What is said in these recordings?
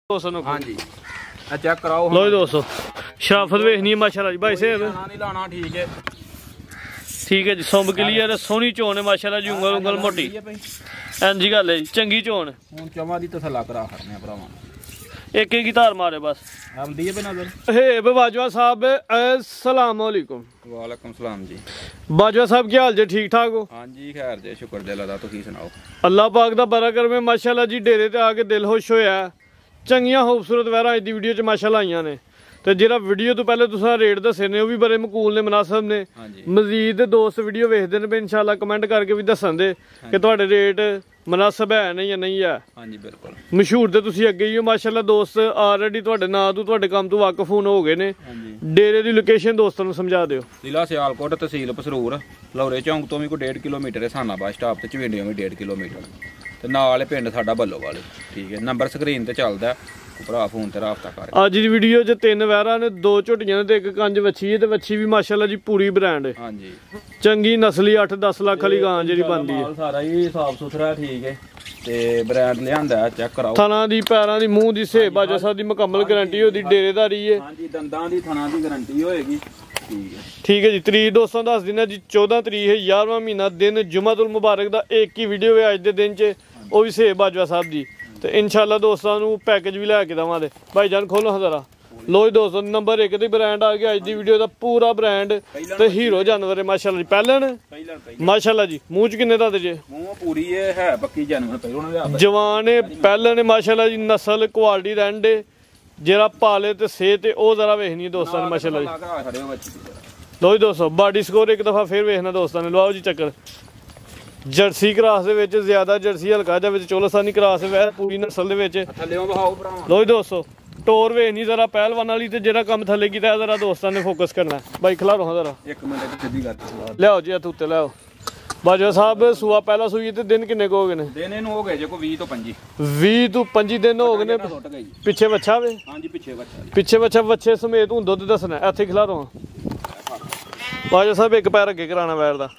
दोस्तों हाँ जी चेक कराओ। लो जी दोस्तों शराफत वेखनी है माशाल्लाह जी भाई साहब नहीं लाना ठीक है जी सुंब क्लीयर सोहनी चोन है माशाल्लाह जी उंगल उंगल मोटी इंज गल है जी चंगी चोन हुण चमा दी तसल्ला करा खड़ने भरावां एक एक ही धार मारे बस आमदी है नजर। हे बाजवा साहब अस्सलाम वालेकुम। वालेकुम सलाम जी। बाजवा साहब क्या हाल जे ठीक ठाक हो? हाँ जी खैर जे शुक्र दिल दा तुसीं सुनाओ। अल्लाह पाक दा बड़ा करमे माशाल्लाह जी डेरे ते आके दिल खुश होया चंगियां खूबसूरत वैरां अज दी वीडियो च माशाल्लाह आईयां ने ते जेहड़ा वीडियो तो पहले तुसां रेट दस्से ने वो भी बड़े मकूल ने मुनासिब ने। मजीद दोस्त वीडियो वेखदे ने इंशाल्लाह कमेंट करके भी दस्सन दे कि तुहाडे रेट मुनासिब है नहीं या नहीं है। हाँ जी बिल्कुल मशहूर तो तुसीं अगे ही हो माशाल्लाह दोस्त ऑलरेडी तुहाडे नां तो तुहाडे काम तो वाकफ हो गए ने। डेरे की लोकेशन दोस्तों नूं समझा दिओ। जिला सियालकोट तहसील पसरूर लाहौरे चौंक तो भी कोई 1.5 किलोमीटर है साना बस स्टॉप ते चविंडियों भी 1.5 किलोमीटर ते नाल पिंड साडा बल्लोवाल। ठीक है नंबर स्क्रीन ते चलदा भरा फोन ते राबता कर। अज दी वीडियो च 3 वैरा ने 2 झोटियां ते 1 कंज वच्छी है ते वच्छी भी माशाल्लाह जी पूरी ब्रांड है। हां जी चंगी नस्ली 8-10 लाख वाली गां जेडी बनदी है। सारा ही साफ सुथरा ठीक है ते ब्रांड लियांदा चेक कराओ। थना दी पैरां दी मूंह दी सेब बाजा साहब दी मुकम्मल गारंटी होदी डेरेदारी है। हां जी दंदां दी थना दी गारंटी होएगी। ठीक है जी तरीक दोस्तों दस दिन जी 14 तरीक है 11वां महीना दिन जुमातुल मुबारक दा एक ही वीडियो है अज दे दिन च वो भी सेब बाजवा साहब दी तो इंशाल्लाह दोस्तों पैकेज भी लैके देवांगे। भाई जान खोलो हाँ जरा लो जी दोस्तों नंबर 1 दी ब्रांड आ गया अज दी वीडियो दा पूरा ब्रांड ते हीरो जानवर है माशाल्लाह जी। पहलन माशाल्लाह जी मूंह च किन्ने दा जे मूंह पूरी है पक्की जानवर पहलन जवान है पहलन माशाल्लाह जी नस्ल क्वालिटी रैंड है जेरा पाले ते सेहत है ओ जरा वेखनी है दोस्तों ने माशाल्लाह जी। लो जी दोस्तों बॉडी स्कोर एक दफा फिर वेखना दोस्तों ने लवाओ जी चक्कर जर्सी क्रास दे विच ज्यादा जर्सी हल्का जा विच चोलसानी क्रास है पूरी नस्ल दे विच। लो जी दोस्तों टोर वेखनी जरा पहलवान वाली ते जेड़ा काम थल्ले कीता जरा दोस्तों ने फोकस करना भाई खिलारो जरा 1 मिनट सीधी कर लियाओ जी उत्ते लियाओ। बाजवा साहब सुआ पहला सुई ते दिन किन्ने को हो गए ने? दिन इनु हो गए जे को 20 तो 25 दिन हो गए ने। पिछे बच्चा वे? हां जी पिछे बच्चा बच्चे समेत हुन दुध दसना इथे खिलारो। बाजवा साहब एक पैर अगे कराना वैर दा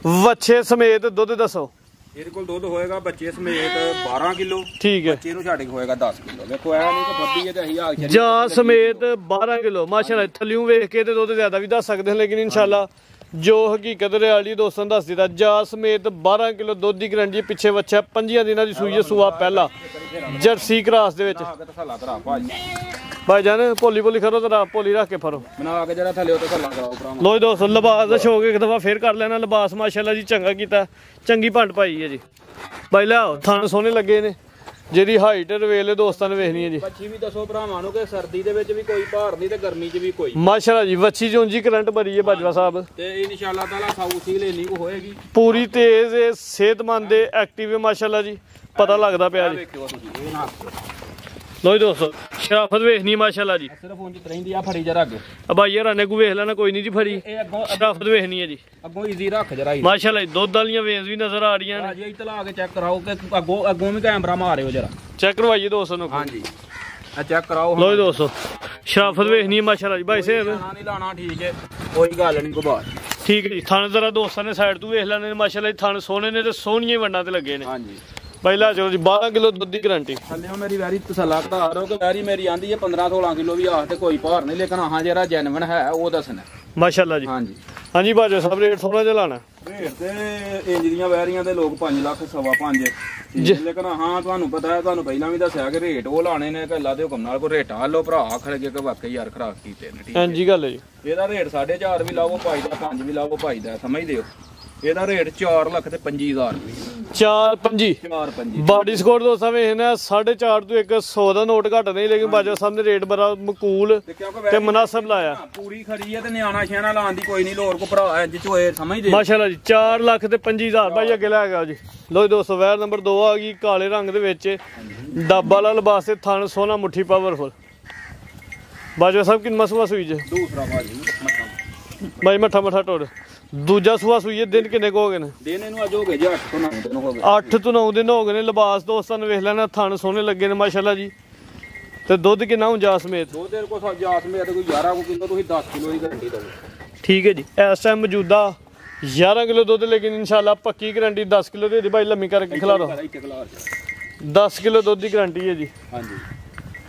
बच्चे समेत दुध दसो। ਇਹਦੇ ਕੋਲ ਦੁੱਧ ਹੋਏਗਾ ਬੱਚੇ ਸਮੇਤ 12 ਕਿਲੋ। ਠੀਕ ਹੈ ਬੱਚੇ ਨੂੰ ਛੱਡ ਕੇ ਹੋਏਗਾ 10 ਕਿਲੋ। ਦੇਖੋ ਇਹ ਨਹੀਂ ਕਿ ਬੱਦੀ ਹੈ ਤੇ ਅਸੀਂ ਆ ਜਾਂ ਸਮੇਤ 12 ਕਿਲੋ ਮਾਸ਼ਾਅੱਲਾ ਥੱਲਿਓਂ ਵੇਖ ਕੇ ਤੇ ਦੁੱਧ ਜ਼ਿਆਦਾ ਵੀ ਦੱਸ ਸਕਦੇ ਹਾਂ ਲੇਕਿਨ ਇਨਸ਼ਾਅੱਲਾ जो हकीकत रियाली दोस्तों दस दिता जा समेत 12 किलो दुध की गारंटी पिछे बच्चा 5 दिनों की सूई है सुआ पहला जर्सी क्रास दे विच। भाई जान भोली भोली खरो जरा भोली रख के फरो बना के जरा थले तो थल्ला कराओ। लो दोस्तों लिबास दा शौक एक दफा फिर कर लेना लिबास माशाल्लाह जी चंगा कीता चंगी भंड पाई है जी। भाई लियाओ थन सोहने लगे ने जेदी हाइट रवेल दोस्तों ने वेखनी है जी। वच्छी भी दसो भरावां नूं कि सर्दी दे विच भी कोई भार नहीं ते गर्मी च भी कोई माशाल्लाह जी वच्छी जोंजी करंट भरी है बाजवा साहब ते इंशाल्लाह ताला साउसी लेनी को होएगी पूरी तेज है सेहतमंद है एक्टिव है माशाल्लाह जी पता लगदा पिया जी। लो जी दोस्तों शराफत वेखनी माशाल्लाह जी सिर्फ उंज रहिंदी आ फड़ी जरा अगे अब भाई यार ने को वेख लेना कोई नहीं जी फड़ी शराफत वेखनी है जी अगों इजी रख जरा माशाल्लाह दुध वालियां वेन्स भी नजर आ रही हैं जी इतला आके चेक कराओ कि अगों भी कैमरा मारियो जरा चेक करवाइए दोस्तों। हां जी चेक कराओ। लो जी दोस्तों शराफत वेखनी है माशाल्लाह जी भाई साहब नहीं लाना ठीक है कोई गल नहीं को बात ठीक है जी। थाने जरा दोस्तों ने साइड तो वेख लेने माशाल्लाह थाने सोने ने ते सोहणियां वंडा ते लगे ने। हां जी भाई ला चलो जी 12 किलो दुध की गारंटी थल्ले मेरी वैरी तसल्ला करा रहो कि वैरी मेरी आंदी है 15-16 किलो भी आ ते कोई भार नहीं लेकिन हां जरा जेन्युइन है वो दसना माशाल्लाह जी। हां जी हां जी बाजवा साहब रेट थोड़ा जिहा लाना रेट ते इंज दियां वैरियां दे लोग 5 लाख 5.5 लेकिन हां ਤੁਹਾਨੂੰ पता है ਤੁਹਾਨੂੰ ਪਹਿਲਾਂ ਵੀ ਦੱਸਿਆ ਕਿ ਰੇਟ ਉਹ ਲਾਣੇ ਨੇ ਕਿ ਅੱਲਾ ਦੇ ਹੁਕਮ ਨਾਲ ਕੋਈ ਰੇਟਾਂ ਲੋ ਭਰਾ ਆਖਣ ਕੇ ਵਾਕਈ ਯਾਰ ਖਰਾਕ ਕੀਤੇ ਨੇ। ਠੀਕ ਹੈ ਜੀ ਗੱਲ ਹੈ ਜੀ ਇਹਦਾ ਰੇਟ 4.5 ਵੀ ਲਾਵੋ ਭਾਈ ਦਾ 5 ਵੀ ਲਾਵੋ ਭਾਈ ਦਾ ਸਮਝਦੇ ਹੋ ਇਹਦਾ ਰੇਟ 4 ਲੱਖ ਤੇ 25000 ਰੁਪਏ 4.5 ਬਾਡੀ ਸਕੋਰ ਦੋਸਤਾਂ ਵੇਖਣਾ 4.5 ਤੋਂ 100 ਦਾ ਨੋਟ ਘੱਟ ਨਹੀਂ ਲੇਕਿਨ ਬਾਜਵਾ ਸਾਹਿਬ ਨੇ ਰੇਟ ਬੜਾ ਮਕੂਲ ਤੇ ਮੁਨਾਸਬ ਲਾਇਆ ਪੂਰੀ ਖੜੀ ਹੈ ਤੇ ਨਿਆਣਾ ਸ਼ਿਆਣਾ ਲਾਉਣ ਦੀ ਕੋਈ ਨਹੀਂ ਲੋਰ ਕੋ ਭਰਾ ਇੰਜ ਚੋਏ ਸਮਝਦੇ ਮਾਸ਼ਾਅੱਲਾ ਜੀ 4 ਲੱਖ ਤੇ 25000 ਭਾਈ ਅੱਗੇ ਲੈ ਗਿਆ ਜੀ। ਲੋ ਦੋਸਤੋ ਵੈਰ ਨੰਬਰ 2 ਆ ਗਈ ਕਾਲੇ ਰੰਗ ਦੇ ਵਿੱਚ ਡੱਬਾ ਵਾਲਾ ਲਿਬਾਸ ਤੇ ਥਣ ਸੋਨਾ ਮੁੱਠੀ ਪਾਵਰਫੁਲ। ਬਾਜਵਾ ਸਾਹਿਬ ਕਿੰਨਾ ਸੁਆ ਸੂਈ ਜੇ ਦੂਸਰਾ ਭਾਈ ਮੱਠਾ ਟੋੜ दूजा सुआ सुई दिन किन्ने को हो गए दिन इनु अज हो गए जी 8 तो 9 दिन हो गए 8 तो 9 दिन हो गए लिबास दोस्तों ने वेख लेना थन सोहने लगे ने माशाल्लाह जी ते दुध किन्ना हुन जा समेत दुध तेरे को जा समेत कोई 11 किलो तुसीं 10 किलो की गारंटी दो। ठीक है जी इस टाइम मौजूदा 11 किलो दुध लेकिन इंशाल्लाह पक्की गारंटी 10 किलो दे दी भाई लम्मी करके खिला दो 10 किलो दुध की गारंटी है जी। हां जी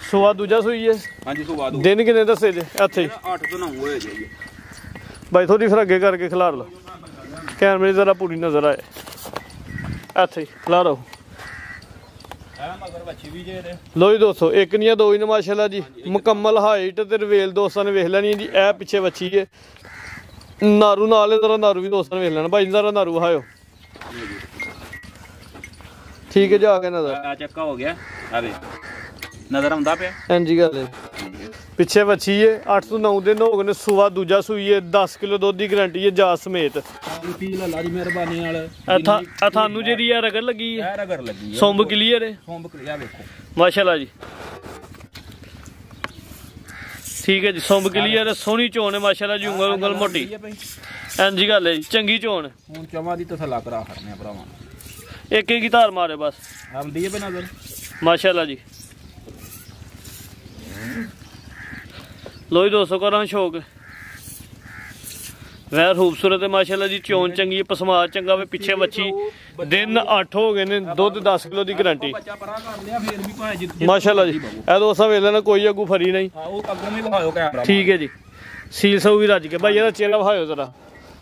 ਸੂਆ ਦੂਜਾ ਸੂਈ ਹੈ। ਹਾਂਜੀ ਸੂਆ ਦੋ ਦਿਨ ਕਿੰਨੇ ਦੱਸੇ ਜੇ ਇੱਥੇ 8 ਤੋਂ 9 ਹੋਏ ਜੀ ਬਾਈ ਥੋੜੀ ਫਿਰ ਅੱਗੇ ਕਰਕੇ ਖਿਲਾਰ ਲਓ ਕੈਮਰੇ ਜ਼ਰਾ ਪੂਰੀ ਨਜ਼ਰ ਆਏ ਇੱਥੇ ਖਿਲਾਰੋ ਮਗਰ ਬੱਚੀ ਵੀ ਜੇ ਇਹਦੇ ਲੋ ਜੀ ਦੋਸਤੋ ਇੱਕ ਨਹੀਂ ਦੋ ਹੀ ਨੇ ਮਾਸ਼ਾਅੱਲਾ ਜੀ ਮੁਕੰਮਲ ਹਾਈਟ ਤੇ ਰਵੇਲ ਦੋਸਤਾਂ ਨੇ ਵੇਖ ਲੈਣੀ ਜੀ ਇਹ ਪਿੱਛੇ ਬੱਚੀ ਹੈ ਨਾਰੂ ਨਾਲ ਜ਼ਰਾ ਨਾਰੂ ਵੀ ਦੋਸਤਾਂ ਨੇ ਵੇਖ ਲੈਣਾ ਭਾਈ ਜ਼ਰਾ ਨਾਰੂ ਹਾਇਓ ਠੀਕ ਹੈ ਜਾ ਕੇ ਨਜ਼ਰ ਆ ਚੱਕਾ ਹੋ ਗਿਆ ਆ ਵੇ ਨਜ਼ਰ ਆਉਂਦਾ ਪਿਆ ਹਾਂਜੀ ਗੱਲ ਹੈ ਪਿੱਛੇ ਬੱਚੀ ਹੈ 8 ਤੋਂ 9 ਦਿਨ ਹੋ ਗਏ ਨੇ ਸੂਆ ਦੂਜਾ ਸੂਈ ਹੈ 10 ਕਿਲੋ ਦੁੱਧ ਦੀ ਗਾਰੰਟੀ ਹੈ ਜਾ ਸਮੇਤ ਅੱਲਾ ਦੀ ਮਿਹਰਬਾਨੀ ਨਾਲ ਇਹ ਤੁਹਾਨੂੰ ਜਿਹੜੀ ਆ ਰਗੜ ਲੱਗੀ ਹੈ ਰਗੜ ਲੱਗੀ ਸੁੰਬ ਕਲੀਅਰ ਹੈ ਸੁੰਬ ਕਲੀਅਰ ਵੇਖੋ ਮਾਸ਼ਾਅੱਲਾ ਜੀ ਠੀਕ ਹੈ ਜੀ ਸੁੰਬ ਕਲੀਅਰ ਹੈ ਸੋਹਣੀ ਚੋਣ ਹੈ ਮਾਸ਼ਾਅੱਲਾ ਜੀ ਉਂਗਲ ਉਂਗਲ ਮੋਟੀ ਹਾਂਜੀ ਗੱਲ ਹੈ ਜੀ ਚੰਗੀ ਚੋਣ ਹੁਣ ਚਵਾਂ ਦੀ ਤਸੱਲਾ ਕਰਾ ਖੜਨੇ ਭਰਾਵਾਂ ਇੱਕ ਹੀ ਧਾਰ ਮਾਰੇ ਬਸ ਆਉਂਦੀ ਹੈ ਬੇ ਨਜ਼ਰ ਮਾਸ਼ਾਅੱਲਾ ਜੀ ਲੋ ਜੀ ਦੋਸਤੋ ਕਰਾਂ ਸ਼ੌਕ ਵੈਰ ਖੂਬਸੂਰਤ ਹੈ ਮਾਸ਼ਾਅੱਲਾ ਜੀ ਚੋਣ ਚੰਗੀ ਹੈ ਪਸਮਾਰ ਚੰਗਾ ਵੇ ਪਿੱਛੇ ਬੱਚੀ ਦਿਨ 8 ਹੋ ਗਏ ਨੇ ਦੁੱਧ 10 ਕਿਲੋ ਦੀ ਗਾਰੰਟੀ ਮਾਸ਼ਾਅੱਲਾ ਜੀ ਇਹ ਦੋਸਤਾਂ ਵੇਖ ਲੈਣਾ ਕੋਈ ਅੱਗੂ ਫਰੀ ਨਹੀਂ ਠੀਕ ਹੈ ਜੀ ਸੀਲ ਸੌ ਵੀ ਰੱਜ ਕੇ ਭਾਈ ਇਹਦਾ ਚਿਹਰਾ ਵਿਖਾਇਓ ਜ਼ਰਾ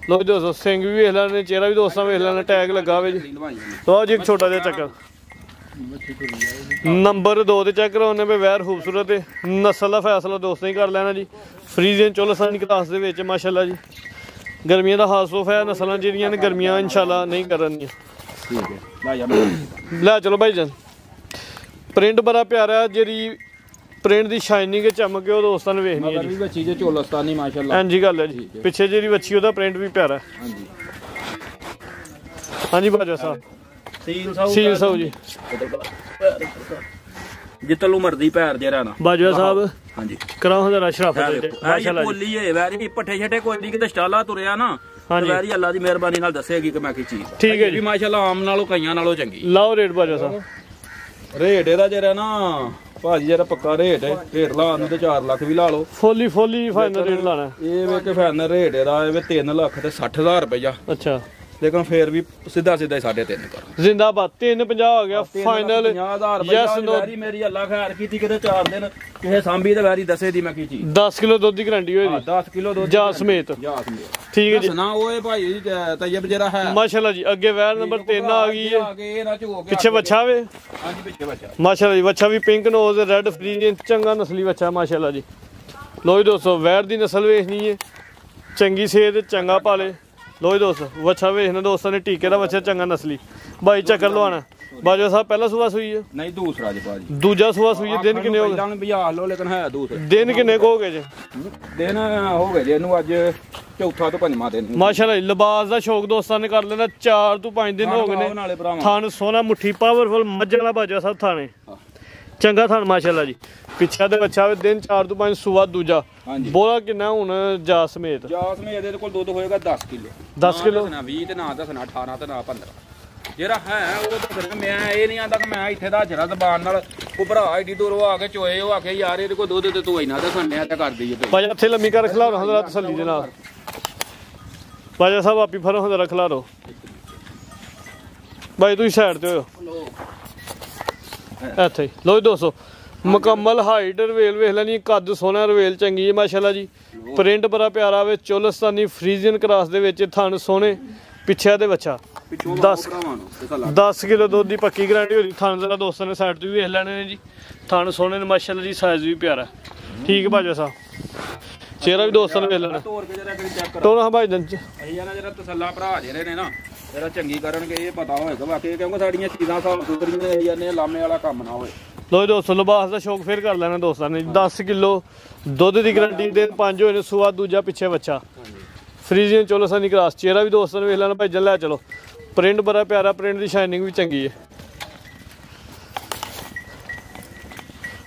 ਲੋ ਜੀ ਦੋਸਤੋ ਸਿੰਘ ਵੀ ਵੇਖ ਲੈਣੇ ਚਿਹਰਾ ਵੀ ਦੋਸਤਾਂ ਵੇਖ ਲੈਣਾ ਟੈਗ ਲੱਗਾ ਹੋਵੇ ਜੀ ਲੋ ਜੀ ਇੱਕ ਛੋਟਾ ਜਿਹਾ ਚੱਕਰ ਨੰਬਰ 2 ਤੇ ਚੈੱਕ ਕਰਾਉਣੇ ਪਏ ਵੈਰ ਖੂਬਸੂਰਤ ਹੈ ਨਸਲ ਦਾ ਫੈਸਲਾ ਦੋਸਤਾਂ ਹੀ ਕਰ ਲੈਣਾ ਜੀ ਫਰੀਜ਼ੀਅਨ ਚੋਲਸਾਨੀ ਕਲਾਸ ਦੇ ਵਿੱਚ ਮਾਸ਼ਾਅੱਲਾ ਜੀ ਗਰਮੀਆਂ ਦਾ ਹਾਲ ਸੋਫ ਹੈ ਨਸਲਾਂ ਜਿਹੜੀਆਂ ਨੇ ਗਰਮੀਆਂ ਇਨਸ਼ਾਅੱਲਾ ਨਹੀਂ ਕਰਨਗੀਆਂ ਠੀਕ ਹੈ ਲੈ ਚਲੋ ਭਾਈ ਜਾਨ ਪ੍ਰਿੰਟ ਬੜਾ ਪਿਆਰਾ ਜਿਹੜੀ ਪ੍ਰਿੰਟ ਦੀ ਸ਼ਾਈਨਿੰਗ ਚਮਕ ਉਹ ਦੋਸਤਾਂ ਨੇ ਵੇਖਣੀ ਹੈ ਜੀ ਬੱਚੀ ਜੇ ਚੋਲਸਤਾਨੀ ਮਾਸ਼ਾਅੱਲਾ ਹਾਂਜੀ ਗੱਲ ਹੈ ਜੀ ਪਿੱਛੇ ਜਿਹੜੀ ਬੱਚੀ ਉਹਦਾ ਪ੍ਰਿੰਟ ਵੀ ਪਿਆਰਾ ਹਾਂਜੀ ਹਾਂਜੀ ਬਾਜਾ ਸਾਹਿਬ ਸੀਲ ਸਾਊ ਜੀ ਜਿੱਤਲੂ ਮਰਦੀ ਪੈਰ ਜੇ ਰਹਿਣਾ ਬਾਜਵਾ ਸਾਹਿਬ ਹਾਂਜੀ ਕਰਾਓ ਜਰਾ ਸ਼ਰਾਫਤ ਮਾਸ਼ਾਅੱਲਾ ਬੋਲੀ ਏ ਵੈਰੀ ਪੱਠੇ ਛੱਟੇ ਕੋਈ ਨਹੀਂ ਕਿਤੇ ਸਟਾਲਾ ਤੁਰਿਆ ਨਾ ਵੈਰੀ ਅੱਲਾ ਦੀ ਮਿਹਰਬਾਨੀ ਨਾਲ ਦੱਸੇਗੀ ਕਿ ਮੈਂ ਕੀ ਚੀਜ਼ ਠੀਕ ਹੈ ਜੀ ਮਾਸ਼ਾਅੱਲਾ ਆਮ ਨਾਲੋਂ ਕਈਆਂ ਨਾਲੋਂ ਚੰਗੀ ਲਾਓ ਰੇਟ ਬਾਜਵਾ ਸਾਹਿਬ ਰੇਟ ਇਹਦਾ ਜਿਹੜਾ ਨਾ ਭਾਜੀ ਜਿਹੜਾ ਪੱਕਾ ਰੇਟ ਹੈ ਰੇਟ ਲਾ ਨੂੰ ਤੇ 4 ਲੱਖ ਵੀ ਲਾ ਲਓ ਫੁੱਲੀ ਫਾਈਨਲ ਰੇਟ ਲਾਣਾ ਇਹ ਵੇ ਕਿ ਫਾਈਨਲ ਰੇਟ ਇਹਦਾ ਇਹ 3 ਲੱਖ ਤੇ 60,000 ਰੁਪਇਆ ਅੱਛਾ ਲੇਕਿਨ ਫੇਰ ਵੀ ਸਿੱਧਾ ਹੀ 3.5 ਕਰ ਜ਼ਿੰਦਾਬਾਦ 350 ਹੋ ਗਿਆ ਫਾਈਨਲ ਯੈਸ ਨੋ ਮੇਰੀ ਅੱਲਾ ਖੈਰ ਕੀਤੀ ਕਿਤੇ 4 ਦਿਨ ਕਿਸੇ ਸਾਂਭੀ ਤੇ ਵੈਰੀ ਦੱਸੇ ਦੀ ਮੈਂ ਕੀ ਚੀਜ਼ 10 ਕਿਲੋ ਦੁੱਧ ਦੀ ਗਾਰੰਟੀ ਹੋਈ 10 ਕਿਲੋ ਦੁੱਧ ਜਾ ਸਮੇਤ ਠੀਕ ਹੈ ਜੀ ਨਾ ਓਏ ਭਾਈ ਤੈਯਬ ਜਿਹੜਾ ਹੈ ਮਾਸ਼ਾਅੱਲਾ ਜੀ ਅੱਗੇ ਵੈਰ ਨੰਬਰ 3 ਆ ਗਈ ਹੈ ਪਿੱਛੇ ਬੱਚਾ ਵੇ ਹਾਂਜੀ ਪਿੱਛੇ ਬੱਚਾ ਮਾਸ਼ਾਅੱਲਾ ਜੀ ਬੱਚਾ ਵੀ ਪਿੰਕ ਨੋਜ਼ ਰੈੱਡ ਫਰੀਜ਼ੀਅਨ ਚੰਗਾ ਨਸਲੀ ਬੱਚਾ ਮਾਸ਼ਾਅੱਲਾ ਜੀ ਲੋ ਜੀ ਦੋਸਤੋ ਵੈਰ ਦੀ ਨਸਲ ਵੇਖਣੀ ਹੈ ਚੰਗੀ ਸੇਧ ਚੰਗਾ ਪਾਲੇ ਲੋ ਜੀ ਦੋਸਤੋ ਬੱਚਾ ਵੇਖਣਾ ਦੋਸਤਾਂ ਨੇ ਟੀਕੇ ਦਾ ਬੱਚਾ ਚੰਗਾ ਨਸਲੀ ਬਾਈ ਚੱਕਰ ਲਵਾਣਾ ਬਾਜਵਾ ਸਾਹਿਬ ਪਹਿਲਾ ਸੂਆ ਸੂਈ ਹੈ ਨਹੀਂ ਦੂਸਰਾ ਜੀ ਭਾਜੀ ਦੂਜਾ ਸੂਆ ਸੂਈ ਹੈ ਦਿਨ ਕਿੰਨੇ ਹੋ ਗਏ ਪਹਿਲਾਂ ਬਿਆਹ ਲੋ ਲੇਕਿਨ ਹੈ ਦੂਸਰਾ ਦਿਨ ਕਿੰਨੇ ਹੋ ਗਏ ਜੇ ਦਿਨ ਹੋ ਗਏ ਜੀ ਇਹਨੂੰ ਅੱਜ ਚੌਥਾ ਤੋਂ ਪੰਜਵਾਂ ਦਿਨ ਮਾਸ਼ਾਅੱਲਾ ਲਿਬਾਸ ਦਾ ਸ਼ੌਕ ਦੋਸਤਾਂ ਨੇ ਕਰ ਲੈਣਾ 4 ਤੋਂ 5 ਦਿਨ ਹੋ ਗਏ ਨੇ ਥਣ ਸੋਨਾ ਮੁੱਠੀ ਪਾਵਰਫੁਲ ਮੱਝਾਂ ਵਾਲਾ ਬਾਜਵਾ ਸਾਹਿਬ ਥਾਣੇ ਚੰਗਾ ਥਣ ਮਾਸ਼ਾਅੱਲਾ ਜੀ ਪਿੱਛਾ ਦੇ ਬੱਚਾ ਵੇ ਦਿਨ 4 ਤੋਂ 5 ਸੂਆ ਦੂਜਾ ਬੋਲਾ ਕਿੰਨਾ ਹੁਣ ਜਾ ਸਮੇਤ ਇਹਦੇ ਕੋਲ ਦੁੱਧ ਹੋਏਗਾ 10 ਕਿਲੋ 10 ਕਿਲੋ ਨਾ 20 ਤੇ ਨਾ ਦੱਸਣਾ 18 ਤੇ ਨਾ 15 ਜਿਹੜਾ ਹੈ ਉਹ ਦੱਸਣਾ ਮੈਂ ਇਹ ਨਹੀਂ ਆਂਦਾ ਕਿ ਮੈਂ ਇੱਥੇ ਦਾ ਜਰਾ ਜ਼ਬਾਨ ਨਾਲ ਕੋ ਭਰਾ ਏਡੀ ਦੂਰੋਂ ਆ ਕੇ ਚੋਏ ਉਹ ਆਖੇ ਯਾਰ ਇਹਦੇ ਕੋਲ ਦੁੱਧ ਤੇ ਤੂੰ ਇੰਨਾ ਦੱਸਣਿਆ ਤੇ ਕਰ ਦਈਏ ਭਾਈ ਇੱਥੇ ਲੰਮੀ ਕਰ ਖਿਲਾ ਰੋ ਹਜ਼ਰਤ ਤਸੱਲੀ ਦੇ ਨਾਲ ਬਾਜਾ ਸਾਹਿਬ ਆਪੀ ਫਰੋ ਹਜ਼ਰ ਖਿਲਾ ਰੋ ਭਾਈ ਤੁਸੀਂ ਸਾਈਡ ਤੇ ਹੋ ਇੱਥੇ ਲੋ ਜੀ ਦੋਸਤੋ ਮੁਕੰਮਲ ਹਾਈਟ ਰਵੇਲ ਵੇਖ ਲੈਣੀ ਕੱਦ ਸੋਹਣਾ ਰਵੇਲ ਚੰਗੀ ਹੈ ਮਾਸ਼ਾਅੱਲਾ ਜੀ ਪ੍ਰਿੰਟ ਬੜਾ ਪਿਆਰਾ ਵੇ ਚੋਲਸਤਾਨੀ ਫਰੀਜ਼ੀਅਨ ਕਰਾਸ ਦੇ ਵਿੱਚ ਥਣ ਸੋਹਣੇ ਪਿੱਛੇ ਦੇ ਬੱਚਾ 10 ਕਿਲੋ ਦੁੱਧ ਦੀ ਪੱਕੀ ਗਾਰੰਟੀ ਹੋਣੀ ਥਣ ਜ਼ਰਾ ਦੋਸਤਾਂ ਨੇ ਸਾਈਡ ਤੋਂ ਵੀ ਵੇਖ ਲੈਣੇ ਨੇ ਜੀ ਥਣ ਸੋਹਣੇ ਨੇ ਮਾਸ਼ਾਅੱਲਾ ਜੀ ਸਾਈਜ਼ ਵੀ ਪਿਆਰਾ ਠੀਕ ਬਾਜਵਾ ਸਾਹਿਬ ਚਿਹਰਾ ਵੀ ਦੋਸਤਾਂ ਨੇ ਵੇਖ ਲੈਣਾ ਤੋਰ ਹਾਂ ਭਾਈ ਦਿਨ ਚ ਜਿਹੜਾ ਤਸੱਲਾ ਭਰਾ ਜਿਹੜੇ ਨੇ ਨਾ ਜਿਹੜਾ ਚੰਗੀ ਕਰਨਗੇ ਇਹ ਪਤਾ ਹੋਏਗਾ ਬਾਕੀ ਕਿਉਂਕਿ ਸਾਡੀਆਂ ਚੀਜ਼ਾਂ ਸਾਫ ਸੁਥਰੀਆਂ ਇਹ ਜਾਂਦੇ ਲਾਮੇ ਵਾਲਾ ਕੰਮ ਨਾ ਹੋਏ ਲੋ ਦੋਸਤੋ ਲਿਬਾਸ ਦਾ ਸ਼ੌਕ ਫੇਰ ਕਰ ਲੈਣਾ ਦੋਸਤਾਂ ਨੇ 10 ਕਿਲੋ ਦੁੱਧ ਦੀ ਗਾਰੰਟੀ ਦੇ 5 ਹੋਏ ਨੇ ਸੂਆ ਦੂਜਾ ਪਿੱਛੇ ਬੱਚਾ ਫਰੀਜ਼ੀਅਨ ਚੋਲਸਾਨੀ ਕਲਾਸ ਚਿਹਰਾ ਵੀ ਦੋਸਤਾਂ ਨੇ ਵੇਖ ਲੈਣਾ ਭਾਈ ਲੈ ਚਲੋ ਪ੍ਰਿੰਟ ਬੜਾ ਪਿਆਰਾ ਪ੍ਰਿੰਟ ਦੀ ਸ਼ਾਈਨਿੰਗ ਵੀ ਚੰਗੀ ਹੈ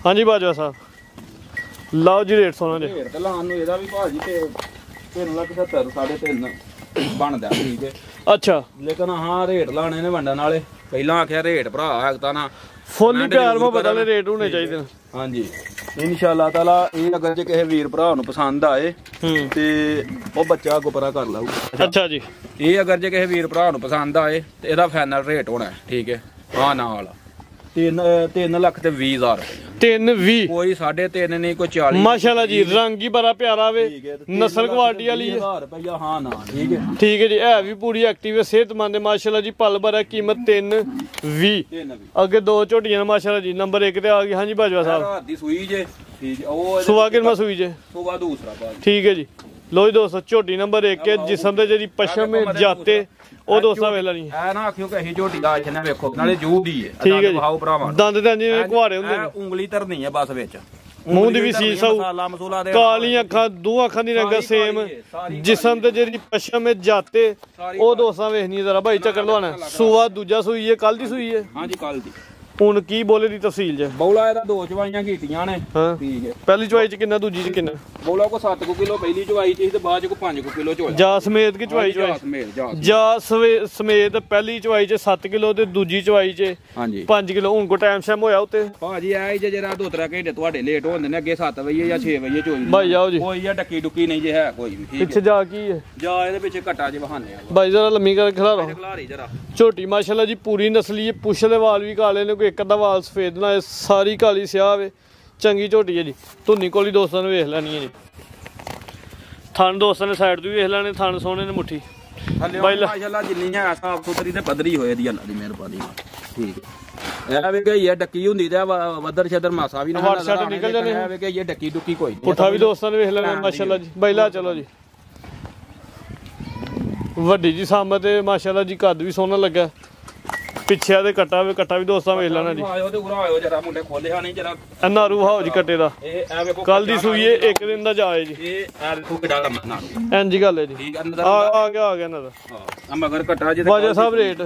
ਹਾਂਜੀ ਬਾਜਵਾ ਸਾਹਿਬ ਲਓ ਜੀ ਰੇਟ ਸੋਨਾ ਜੀ ਰੇਟ ਲਾਉਣ ਨੂੰ ਇਹਦਾ ਵੀ ਭਾਜੀ ਤੇ 3,70,000 3.5 ਬਣਦਾ ਠੀਕ ਹੈ ਅੱਛਾ ਲੇਕਿਨ ਹਾਂ ਰੇਟ ਲਾਣੇ ਨੇ ਵੰਡਣ ਵਾਲੇ ਪਹਿਲਾਂ ਆਖਿਆ ਰੇਟ ਭਰਾ ਹੈਗਾ ਨਾ ਫੁੱਲ ਪਿਆਰ ਮੁਹੱਬਤ ਵਾਲੇ ਰੇਟ ਹੋਣੇ ਚਾਹੀਦੇ ਨੇ ਹਾਂਜੀ ਇਨਸ਼ਾਅੱਲਾ ਤਾਲਾ ਇਹ ਅਗਰ ਜੇ ਕਿਸੇ ਵੀਰ ਭਰਾ ਨੂੰ ਪਸੰਦ ਆਏ ਤੇ ਉਹ ਬੱਚਾ ਗੁਪਰਾ ਕਰ ਲਾਊਗਾ ਅੱਛਾ ਜੀ ਇਹ ਅਗਰ ਜੇ ਕਿਸੇ ਵੀਰ ਭਰਾ ਨੂੰ ਪਸੰਦ ਆਏ ਤੇ ਇਹਦਾ ਫਾਈਨਲ ਰੇਟ ਹੋਣਾ ਠੀਕ ਹੈ ਹਾਂ ਨਾਲ 3 ਲੱਖ ਤੇ 20,000 320 ਕੋਈ 3.5 ਨਹੀਂ ਕੋਈ 40 ਮਾਸ਼ਾਅੱਲਾ ਜੀ ਰੰਗ ਹੀ ਬੜਾ ਪਿਆਰਾ ਵੇ ਨਸਲ ਕੁਆਲਿਟੀ ਵਾਲੀ ਹੈ 1000 ਰੁਪਇਆ ਹਾਂ ਨਾ ਠੀਕ ਹੈ ਜੀ ਹੈ ਵੀ ਪੂਰੀ ਐਕਟਿਵ ਹੈ ਸਿਹਤਮੰਦ ਹੈ ਮਾਸ਼ਾਅੱਲਾ ਜੀ ਪਲ ਭਰ ਹੈ ਕੀਮਤ 320 ਅੱਗੇ ਦੋ ਝੋਟੀਆਂ ਮਾਸ਼ਾਅੱਲਾ ਜੀ ਨੰਬਰ 1 ਤੇ ਆ ਗਈ ਹਾਂਜੀ ਬਾਜਵਾ ਸਾਹਿਬ ਰਾਤ ਦੀ ਸੂਈ ਜੇ ਠੀਕ ਹੈ ਉਹ ਸੁਆ ਕਿੰਨਾ ਸੂਈ ਜੇ ਸੁਆ ਦੂਸਰਾ ਭਾਜੀ ਠੀਕ ਹੈ ਜੀ ਲੋ ਜੀ ਦੋਸਤੋ ਝੋਟੀ ਨੰਬਰ 1 ਹੈ ਜਿਸਮ ਤੇ ਜਿਹੜੀ ਪਸ਼ਮ ਜਾਤੇ ਉਹ ਦੋਸਤਾਂ ਵੇਲਾ ਨਹੀਂ ਐ ਨਾ ਆਖਿਓ ਕਿ ਅਸੀਂ ਝੋਟੀ ਦਾ ਜਨਾ ਵੇਖੋ ਨਾਲੇ ਜੂਬ ਦੀ ਹੈ ਠੀਕ ਹੈ ਵਹਾਓ ਭਰਾਵਾਂ ਦੰਦ ਤਾਂ ਜਿਵੇਂ ਘੁਆੜੇ ਹੁੰਦੇ ਨੇ ਉਂਗਲੀ ਧਰਨੀ ਹੈ ਬਸ ਵਿੱਚ ਮੂੰਹ ਦੀ ਵੀ ਸੀਸ ਆਉ ਮਸਾਲਾ ਮਸੂਲਾ ਦੇ ਕਾਲੀਆਂ ਅੱਖਾਂ ਦੋ ਅੱਖਾਂ ਦੀ ਰੰਗ ਸੇਮ ਜਿਸਮ ਤੇ ਜਿਹੜੀ ਪਸ਼ਮ ਹੈ ਜਾਤੇ ਉਹ ਦੋਸਤਾਂ ਵੇਖਣੀ ਜ਼ਰਾ ਭਾਈ ਚੱਕਰ ਲਵਾਣਾ ਸੂਆ ਦੂਜਾ ਸੂਈ ਹੈ ਕੱਲ ਦੀ ਸੂਈ ਹੈ ਹਾਂਜੀ ਕੱਲ ਦੀ ਹੁਣ ਕੀ ਬੋਲੇ ਦੀ ਤਫਸੀਲ ਜੇ ਬੌਲਾ ਇਹਦਾ 2 ਚਵਾਈਆਂ ਕੀਤੀਆਂ ਨੇ ਹਾਂ ਠੀਕ ਹੈ ਪਹਿਲੀ ਚਵਾਈ ਚ ਕਿੰਨਾ ਦੂਜੀ ਚ ਕਿੰਨਾ ਬੌਲਾ ਕੋ 7 ਕਿਲੋ ਪਹਿਲੀ ਚਵਾਈ ਚ ਤੇ ਬਾਅਦ ਚ ਕੋ 5 ਕਿਲੋ ਚੋਇਆ ਜਾ ਸਮੇਤ ਕੀ ਚਵਾਈ ਜਾ ਸਮੇਤ ਪਹਿਲੀ ਚਵਾਈ ਚ 7 ਕਿਲੋ ਤੇ ਦੂਜੀ ਚਵਾਈ ਚ ਹਾਂਜੀ 5 ਕਿਲੋ ਹੁਣ ਕੋ ਟਾਈਮ ਸ਼ੈਮ ਹੋਇਆ ਉੱਤੇ ਭਾਜੀ ਐ ਜੇ ਜਰਾ 2-3 ਘੰਟੇ ਤੁਹਾਡੇ ਲੇਟ ਹੁੰਦੇ ਨੇ ਅੱਗੇ 7 ਵਜੇ ਜਾਂ 6 ਵਜੇ ਚੋਈ ਭਾਈ ਆਓ ਜੀ ਕੋਈ ਆ ਡੱਕੀ ਡੁੱਕੀ ਨਹੀਂ ਜੇ ਹੈ ਕੋਈ ਵੀ ਠੀਕ ਪਿੱਛੇ ਜਾ ਕੀ ਹੈ ਜਾ ਇਹਦੇ ਪਿੱਛੇ ਘਟਾ ਜੇ ਵਹਾਨੇ ਆ ਭਾਈ ਜਰਾ ਲੰਮੀ ਕਰ ਖੜਾ ਰੋ ਖਲਾਰੀ ਜਰਾ ਝੋਟੀ ਮਾਸ਼ਾਅੱਲਾ ਜੀ ਪੂਰੀ ਨਸਲੀ ਹੈ ਪੁੱਛਲੇ ਵਾਲ ਵੀ ਕਾਲੇ ਨੇ ਕੋਈ ਇੱਕ ਅੱਧਾ ਵਾਲ ਸਫੇਦ ਨਾ ਸਾਰੀ ਕਾਲੀ ਸਿਆਹ ਵੇ ਚੰਗੀ ਝੋਟੀ ਹੈ ਜੀ ਧੁੰਨੀ ਕੋਲੀ ਦੋਸਤਾਂ ਨੇ ਵੇਖ ਲੈਣੀ ਹੈ ਜੀ ਥਣ ਦੋਸਤਾਂ ਨੇ ਸਾਈਡ ਤੋਂ ਵੀ ਵੇਖ ਲੈਣੇ ਥਣ ਸੋਹਣੇ ਨੇ ਮੁੱਠੀ ਮਾਸ਼ਾਅੱਲਾ ਜਿੰਨੀ ਹੈ ਸਾਫ ਸੁਥਰੀ ਤੇ ਪੱਧਰੀ ਹੋਏ ਦੀ ਅੱਲਾ ਦੀ ਮਿਹਰਬਾਨੀ ਨਾਲ ਠੀਕ ਹੈ ਇਹ ਵੇ ਗਈ ਹੈ ਡੱਕੀ ਹੁੰਦੀ ਤੇ ਵੱਦਰ ਛਦਰ ਮਾਸਾ ਵੀ ਨਾ WhatsApp ਨਿਕਲ ਜਾਂਦੇ ਇਹ ਵੇ ਗਈ ਹੈ ਡੱਕੀ ਡੁੱਕੀ ਕੋਈ ਪੁੱਠਾ ਵੀ ਦੋਸਤਾਂ ਨੇ ਵੇਖ ਲੈਣਾ ਮਾਸ਼ਾਅੱਲਾ ਜੀ ਬੈਲਾ ਚਲੋ ਜੀ ਵੱਡੀ ਜੀ ਸਾਹਮਣੇ ਤੇ ਮਾਸ਼ਾਅੱਲਾ ਜੀ ਕੱਦ ਵੀ ਸੋਹਣਾ ਲੱਗਾ ਪਿੱਛੇ ਦੇ ਕੱਟਾ ਵੀ ਦੋਸਤਾਂ ਵੇਖ ਲੈਣਾ ਜੀ ਆਇਓ ਤੇ ਉਰਾ ਆਇਓ ਜਰਾ ਮੁੰਡੇ ਖੋਲਿਆ ਨਹੀਂ ਜਰਾ ਇੰਨਾ ਰੂਹ ਹਾਓ ਜੀ ਕੱਟੇ ਦਾ ਇਹ ਐ ਵੇਖੋ ਕੱਲ ਦੀ ਸੂਈ ਹੈ ਇੱਕ ਦਿਨ ਦਾ ਜਾਏ ਜੀ ਇਹ ਐ ਵੇਖੋ ਕਿਡਾ ਲੰਮਾ ਨਾ ਇੰਜ ਗੱਲ ਹੈ ਜੀ ਠੀਕ ਅੰਦਰ ਆ ਗਿਆ ਇਹਨਾਂ ਦਾ ਆ ਮਗਰ ਘਟਾ ਜੇ ਬਾਜਾ ਸਾਹਿਬ ਰੇਟ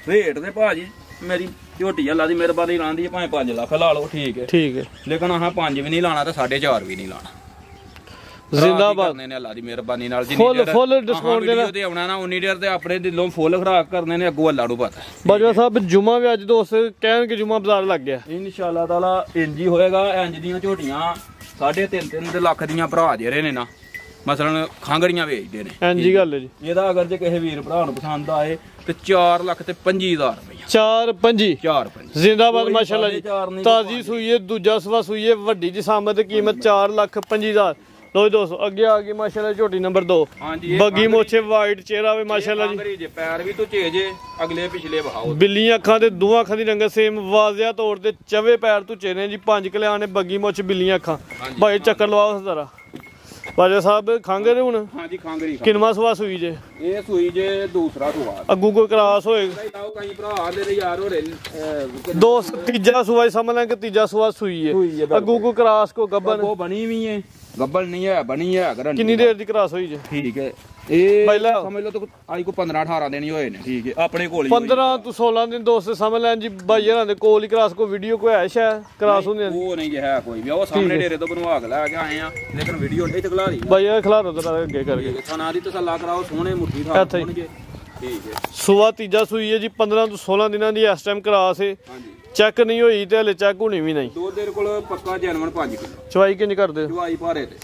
ਤੇ ਭਾਜੀ ਮੇਰੀ ਝੋਟੀ ਅੱਲਾ ਦੀ ਮਿਹਰਬਾਨੀ ਲਾਂਦੀ ਭਾਵੇਂ 5 ਲੱਖ ਲਾ ਲਓ ਠੀਕ ਹੈ ਲੇਕਿਨ ਆਹ 5 ਵੀ ਨਹੀਂ ਲਾਣਾ ਤੇ 4.5 ਵੀ ਨਹੀਂ ਲਾਣਾ ਜ਼ਿੰਦਾਬਾਦ ਨੇ ਅੱਲਾ ਦੀ ਮਿਹਰਬਾਨੀ ਨਾਲ ਫੁੱਲ ਡਿਸਕਾਊਂਟ ਦੇਣਾ ਤੇ ਆਉਣਾ ਨਾ ਉਨੀ ਦੇਰ ਤੇ ਆਪਣੇ ਦਿਲੋਂ ਫੁੱਲ ਖਰਾਕ ਕਰਨੇ ਨੇ ਅੱਗੋਂ ਅੱਲਾ ਨੂੰ ਪਤਾ ਬਾਜਵਾ ਸਾਹਿਬ ਜੁਮਾ ਵੀ ਅੱਜ ਦੋਸਤ ਕਹਿਣ ਕਿ ਜੁਮਾ ਬਾਜ਼ਾਰ ਲੱਗ ਗਿਆ ਇਨਸ਼ਾਅੱਲਾ ਤਾਲਾ ਇੰਜ ਹੀ ਹੋਏਗਾ ਇੰਜ ਦੀਆਂ ਝੋਟੀਆਂ 3.5 ਲੱਖ ਦੀਆਂ ਭਰਾ ਜਿਹੜੇ ਨੇ ਨਾ ਮਸਲਨ ਖਾਂਗੜੀਆਂ ਵੇਚਦੇ ਨੇ ਇੰਜੀ ਗੱਲ ਹੈ ਜੀ ਇਹਦਾ ਅਗਰ ਜੇ ਕਿਸੇ ਵੀਰ ਭਰਾ ਨੂੰ ਪਸੰਦ ਆਏ ਤੇ 4 ਲੱਖ ਤੇ 25,000 ਰੁਪਏ 4.5 ਜ਼ਿੰਦਾਬਾਦ ਮਾਸ਼ਾਅੱਲਾ ਜੀ ਤਾਜ਼ੀ ਸੂਈ ਹੈ ਦੂਜਾ ਸਵਾ ਸੂਈ ਹੈ ਵੱਡੀ ਜੀ ਸਾਹਮਣੇ ਤੇ ਕੀਮਤ 4,25,000 ਲੋ ਦੋਸਤੋ ਅੱਗੇ ਆ ਗਈ ਮਾਸ਼ਾਅੱਲਾ ਝੋਟੀ ਨੰਬਰ 2 ਬੱਗੀ ਮੋਛੇ ਵਾਈਟ ਚਿਹਰਾ ਵੇ ਮਾਸ਼ਾਅੱਲਾ ਜੀ ਪੈਰ ਵੀ ਤੂੰ ਚੇਜੇ ਅਗਲੇ ਪਿਛਲੇ ਵਹਾਓ ਬਿੱਲੀਆਂ ਅੱਖਾਂ ਤੇ ਦੋਹਾਂ ਅੱਖਾਂ ਦੀ ਰੰਗਤ ਸੇਮ ਵਾਜ਼ਿਆ ਤੌਰ ਤੇ ਚਵੇ ਪੈਰ ਤੂੰ ਚੇਨੇ ਜੀ 5 ਕਿਲਿਆਂ ਨੇ ਬੱਗੀ ਮੋਛ ਬਿੱਲੀਆਂ ਅੱਖਾਂ ਭਾਈ ਚੱਕਰ ਲਵਾਓ ਜ਼ਰਾ ਬਾਜਾ ਸਾਹਿਬ ਖਾਂਗੇ ਹੁਣ ਹਾਂਜੀ ਖਾਂਗਰੀ ਕਿੰਨਵਾਂ ਸਵਾ ਸੂਈ ਜੇ ਇਹ ਸੂਈ ਜੇ ਦੂਸਰਾ ਸੂਆ ਅੱਗੂ ਕੋਈ ਕਰਾਸ ਹੋਏਗਾ ਕਈ ਭਰਾ ਦੇ ਯਾਰ ਹੋ ਰਹੇ ਤੀਜਾ ਸੂਆ ਸਮਝ ਲੈ ਕਿ ਤੀਜਾ ਸੂਆ ਸੂਈ ਹੈ ਅੱਗੂ ਕੋਈ ਕਰਾਸ ਕੋ ਗੱਬਨ ਉਹ ਬਣੀ ਵੀ ਹੈ ਗੱਬਲ ਨਹੀਂ ਹੈ ਬਣੀ ਹੈ ਗਰੰਟੀ ਕਿੰਨੀ ਦੇਰ ਦੀ ਕਰਾਸ ਹੋਈ ਜੇ ਠੀਕ ਹੈ ਇਹ ਸਮਝ ਲਓ ਤੂੰ ਆਈ ਕੋ 15-18 ਦਿਨ ਹੀ ਹੋਏ ਨੇ ਠੀਕ ਹੈ ਆਪਣੇ ਕੋਲ 15 ਤੋਂ 16 ਦਿਨ ਦੋਸਤ ਸਮਝ ਲੈਣ ਜੀ ਬਾਈ ਹਰਾਂ ਦੇ ਕੋਲ ਹੀ ਕਰਾਸ ਕੋ ਵੀਡੀਓ ਕੋ ਹੈ ਸ਼ਾ ਕਰਾਸ ਹੁੰਦੇ ਉਹ ਨਹੀਂ ਹੈ ਕੋਈ ਵੀ ਉਹ ਸਾਹਮਣੇ ਡੇਰੇ ਤੋਂ ਬਣਵਾ ਕੇ ਲੈ ਕੇ ਆਏ ਆ ਲੇਕਿਨ ਵੀਡੀਓ ਇੱਥੇ ਖਲਾ ਰਹੀ ਬਾਈ ਇਹ ਖਲਾ ਰੋ ਅੱਗੇ ਕਰਕੇ ਥਾਣਾ ਦੀ ਤਸੱਲਾ ਕਰਾਓ ਸੋਹਣੇ ਮੁੱਠੀ ਥਾਂ ਹੋਣਗੇ ਠੀਕ ਹੈ ਸੂਆ ਤੀਜਾ ਸੂਈ ਹੈ ਜੀ 15 ਤੋਂ 16 ਦਿਨਾਂ ਦੀ ਇਸ ਟਾਈਮ ਕਰਾਸ ਹੈ ਹਾਂਜੀ ਚੈੱਕ ਨਹੀਂ ਹੋਈ ਤੇ ਹਲੇ ਚੈੱਕ ਹੋਣੀ ਵੀ ਨਹੀਂ ਦੋ ਦੇਰ ਕੋਲ ਪੱਕਾ ਜਨਮਨ 5 ਕਿਲੋ ਚਵਾਈ ਕਿੰਨੀ ਕਰਦੇ ਚਵਾਈ ਭਾਰੇ ਤੇ